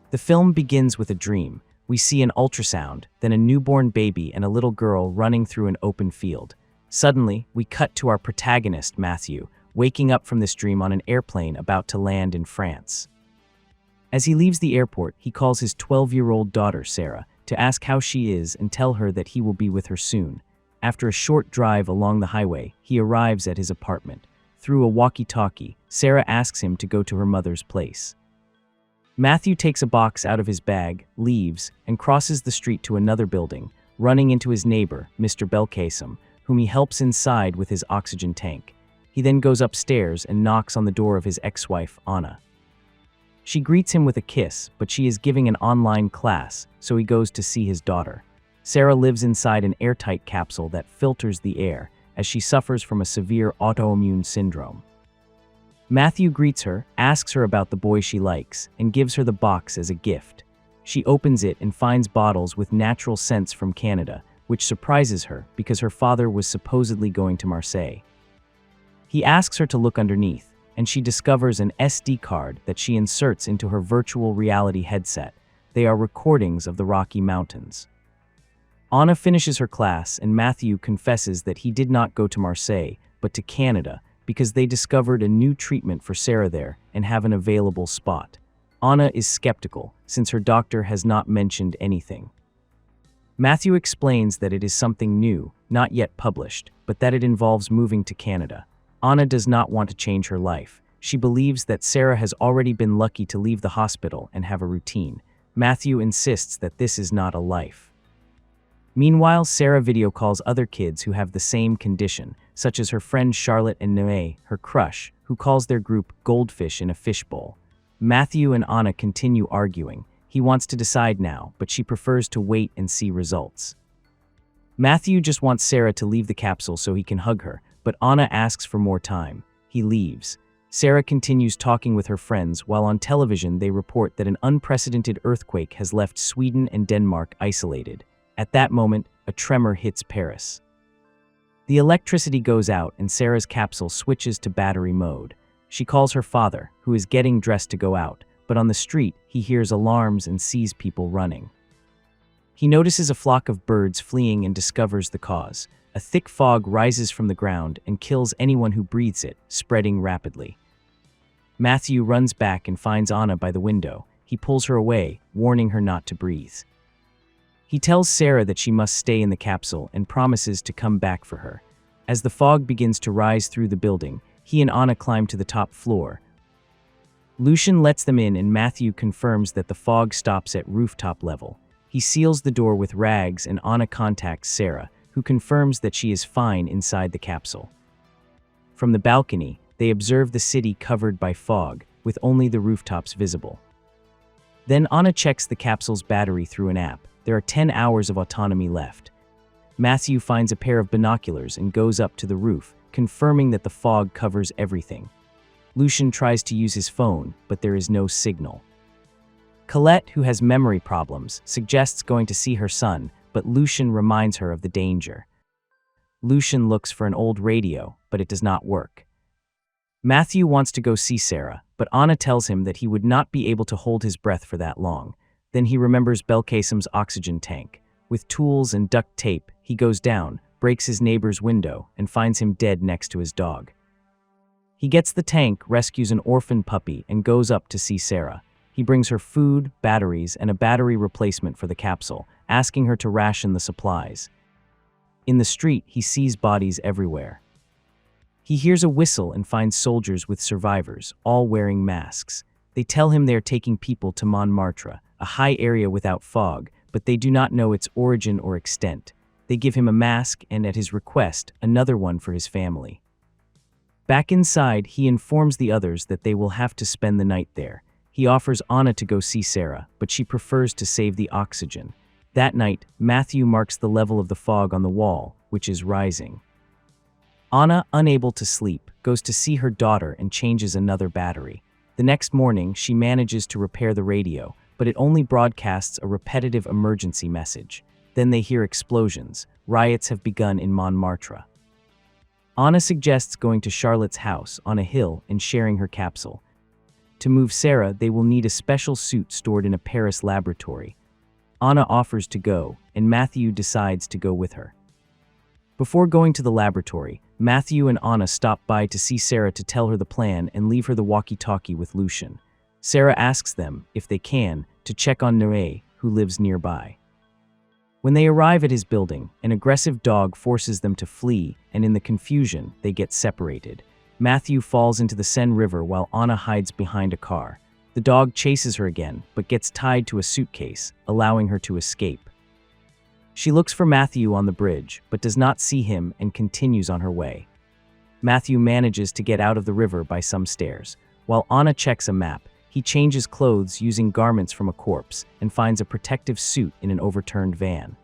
The film begins with a dream. We see an ultrasound, then a newborn baby and a little girl running through an open field. Suddenly, we cut to our protagonist, Matthew, waking up from this dream on an airplane about to land in France. As he leaves the airport, he calls his 12-year-old daughter, Sarah, to ask how she is and tell her that he will be with her soon. After a short drive along the highway, he arrives at his apartment. Through a walkie-talkie, Sarah asks him to go to her mother's place. Matthew takes a box out of his bag, leaves, and crosses the street to another building, running into his neighbor, Mr. Belkacem, whom he helps inside with his oxygen tank. He then goes upstairs and knocks on the door of his ex-wife, Anna. She greets him with a kiss, but she is giving an online class, so he goes to see his daughter. Sarah lives inside an airtight capsule that filters the air, as she suffers from a severe autoimmune syndrome. Matthew greets her, asks her about the boy she likes, and gives her the box as a gift. She opens it and finds bottles with natural scents from Canada, which surprises her because her father was supposedly going to Marseille. He asks her to look underneath, and she discovers an SD card that she inserts into her virtual reality headset. They are recordings of the Rocky Mountains. Anna finishes her class, and Matthew confesses that he did not go to Marseille, but to Canada, because they discovered a new treatment for Sarah there and have an available spot. Anna is skeptical, since her doctor has not mentioned anything. Matthew explains that it is something new, not yet published, but that it involves moving to Canada. Anna does not want to change her life. She believes that Sarah has already been lucky to leave the hospital and have a routine. Matthew insists that this is not a life. Meanwhile, Sarah video calls other kids who have the same condition, such as her friend Charlotte and Noé, her crush, who calls their group Goldfish in a Fishbowl. Matthew and Anna continue arguing. He wants to decide now, but she prefers to wait and see results. Matthew just wants Sarah to leave the capsule so he can hug her, but Anna asks for more time. He leaves. Sarah continues talking with her friends while on television they report that an unprecedented earthquake has left Sweden and Denmark isolated. At that moment, a tremor hits Paris. The electricity goes out and Sarah's capsule switches to battery mode. She calls her father, who is getting dressed to go out, but on the street, he hears alarms and sees people running. He notices a flock of birds fleeing and discovers the cause. A thick fog rises from the ground and kills anyone who breathes it, spreading rapidly. Matthew runs back and finds Anna by the window. He pulls her away, warning her not to breathe. He tells Sarah that she must stay in the capsule and promises to come back for her. As the fog begins to rise through the building, he and Anna climb to the top floor. Lucian lets them in and Matthew confirms that the fog stops at rooftop level. He seals the door with rags and Anna contacts Sarah, who confirms that she is fine inside the capsule. From the balcony, they observe the city covered by fog, with only the rooftops visible. Then Anna checks the capsule's battery through an app. There are 10 hours of autonomy left. Matthew finds a pair of binoculars and goes up to the roof, confirming that the fog covers everything. Lucian tries to use his phone, but there is no signal. Colette, who has memory problems, suggests going to see her son, but Lucian reminds her of the danger. Lucian looks for an old radio, but it does not work. Matthew wants to go see Sarah, but Anna tells him that he would not be able to hold his breath for that long. Then he remembers Belkacem's oxygen tank. With tools and duct tape, he goes down, breaks his neighbor's window, and finds him dead next to his dog. He gets the tank, rescues an orphan puppy, and goes up to see Sarah. He brings her food, batteries, and a battery replacement for the capsule, asking her to ration the supplies. In the street, he sees bodies everywhere. He hears a whistle and finds soldiers with survivors, all wearing masks. They tell him they are taking people to Montmartre, a high area without fog, but they do not know its origin or extent. They give him a mask and, at his request, another one for his family. Back inside, he informs the others that they will have to spend the night there. He offers Anna to go see Sarah, but she prefers to save the oxygen. That night, Matthew marks the level of the fog on the wall, which is rising. Anna, unable to sleep, goes to see her daughter and changes another battery. The next morning, she manages to repair the radio, but it only broadcasts a repetitive emergency message. Then they hear explosions. Riots have begun in Montmartre. Anna suggests going to Charlotte's house on a hill and sharing her capsule. To move Sarah, they will need a special suit stored in a Paris laboratory. Anna offers to go, and Matthew decides to go with her. Before going to the laboratory, Matthew and Anna stop by to see Sarah to tell her the plan and leave her the walkie-talkie with Lucian. Sarah asks them, if they can, to check on Noé, who lives nearby. When they arrive at his building, an aggressive dog forces them to flee, and in the confusion, they get separated. Matthew falls into the Seine River while Anna hides behind a car. The dog chases her again, but gets tied to a suitcase, allowing her to escape. She looks for Matthew on the bridge, but does not see him and continues on her way. Matthew manages to get out of the river by some stairs. While Anna checks a map, he changes clothes using garments from a corpse and finds a protective suit in an overturned van.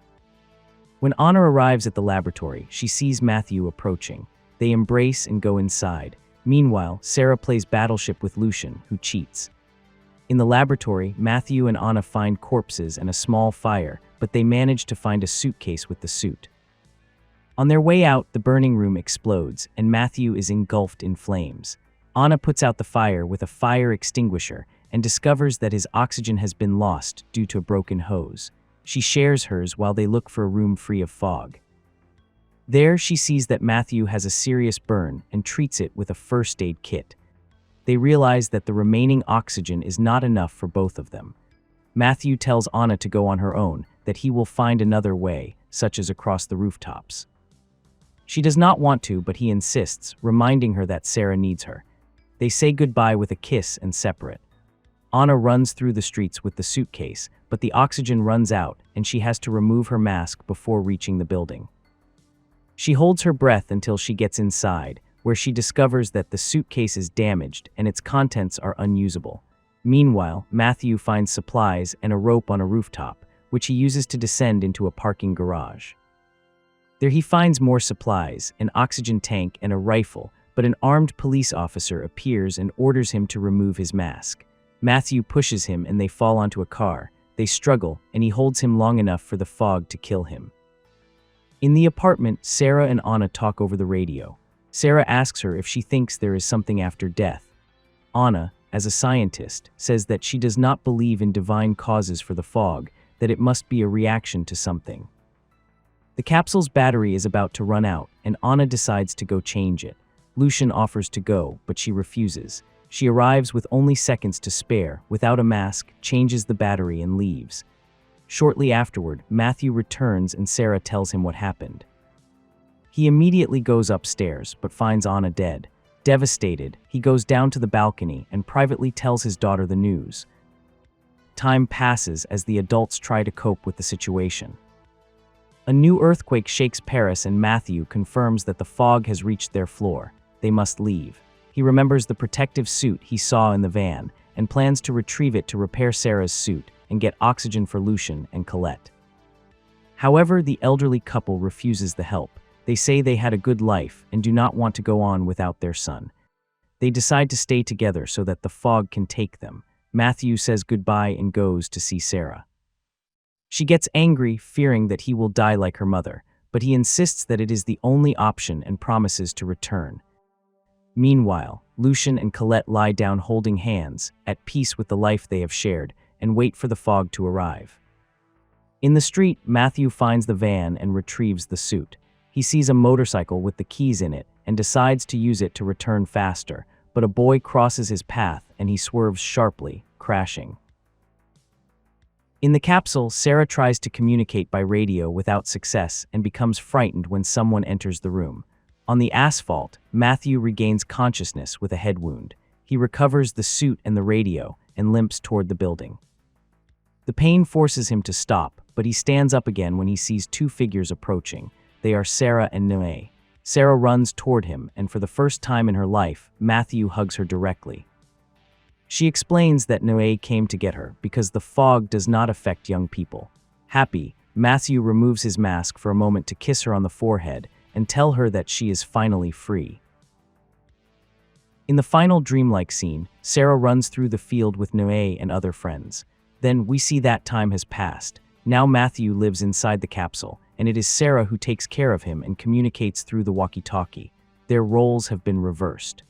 When Anna arrives at the laboratory, she sees Matthew approaching. They embrace and go inside. Meanwhile, Sarah plays Battleship with Lucian, who cheats. In the laboratory, Matthew and Anna find corpses and a small fire, but they manage to find a suitcase with the suit. On their way out, the burning room explodes, and Matthew is engulfed in flames. Anna puts out the fire with a fire extinguisher and discovers that his oxygen has been lost due to a broken hose. She shares hers while they look for a room free of fog. There, she sees that Matthew has a serious burn and treats it with a first aid kit. They realize that the remaining oxygen is not enough for both of them. Matthew tells Anna to go on her own, that he will find another way, such as across the rooftops. She does not want to, but he insists, reminding her that Sarah needs her. They say goodbye with a kiss and separate. Anna runs through the streets with the suitcase, but the oxygen runs out and she has to remove her mask before reaching the building. She holds her breath until she gets inside, where she discovers that the suitcase is damaged and its contents are unusable. Meanwhile, Matthew finds supplies and a rope on a rooftop, which he uses to descend into a parking garage. There he finds more supplies, an oxygen tank and a rifle, but an armed police officer appears and orders him to remove his mask. Matthew pushes him and they fall onto a car. They struggle, and he holds him long enough for the fog to kill him. In the apartment, Sarah and Anna talk over the radio. Sarah asks her if she thinks there is something after death. Anna, as a scientist, says that she does not believe in divine causes for the fog, that it must be a reaction to something. The capsule's battery is about to run out, and Anna decides to go change it. Lucian offers to go, but she refuses. She arrives with only seconds to spare, without a mask, changes the battery and leaves. Shortly afterward, Matthew returns and Sarah tells him what happened. He immediately goes upstairs, but finds Anna dead. Devastated, he goes down to the balcony and privately tells his daughter the news. Time passes as the adults try to cope with the situation. A new earthquake shakes Paris and Matthew confirms that the fog has reached their floor. They must leave. He remembers the protective suit he saw in the van and plans to retrieve it to repair Sarah's suit and get oxygen for Lucian and Colette. However, the elderly couple refuses the help. They say they had a good life and do not want to go on without their son. They decide to stay together so that the fog can take them. Matthew says goodbye and goes to see Sarah. She gets angry, fearing that he will die like her mother, but he insists that it is the only option and promises to return. Meanwhile, Lucian and Colette lie down holding hands, at peace with the life they have shared, and wait for the fog to arrive. In the street, Matthew finds the van and retrieves the suit. He sees a motorcycle with the keys in it and decides to use it to return faster, but a boy crosses his path and he swerves sharply, crashing. In the capsule, Sarah tries to communicate by radio without success and becomes frightened when someone enters the room. On the asphalt, Matthew regains consciousness with a head wound. He recovers the suit and the radio and limps toward the building. The pain forces him to stop, but he stands up again when he sees two figures approaching. They are Sarah and Noé. Sarah runs toward him, and for the first time in her life, Matthew hugs her directly. She explains that Noé came to get her because the fog does not affect young people. Happy, Matthew removes his mask for a moment to kiss her on the forehead and tell her that she is finally free. In the final dreamlike scene, Sarah runs through the field with Noé and other friends. Then we see that time has passed. Now Matthew lives inside the capsule, and it is Sarah who takes care of him and communicates through the walkie-talkie. Their roles have been reversed.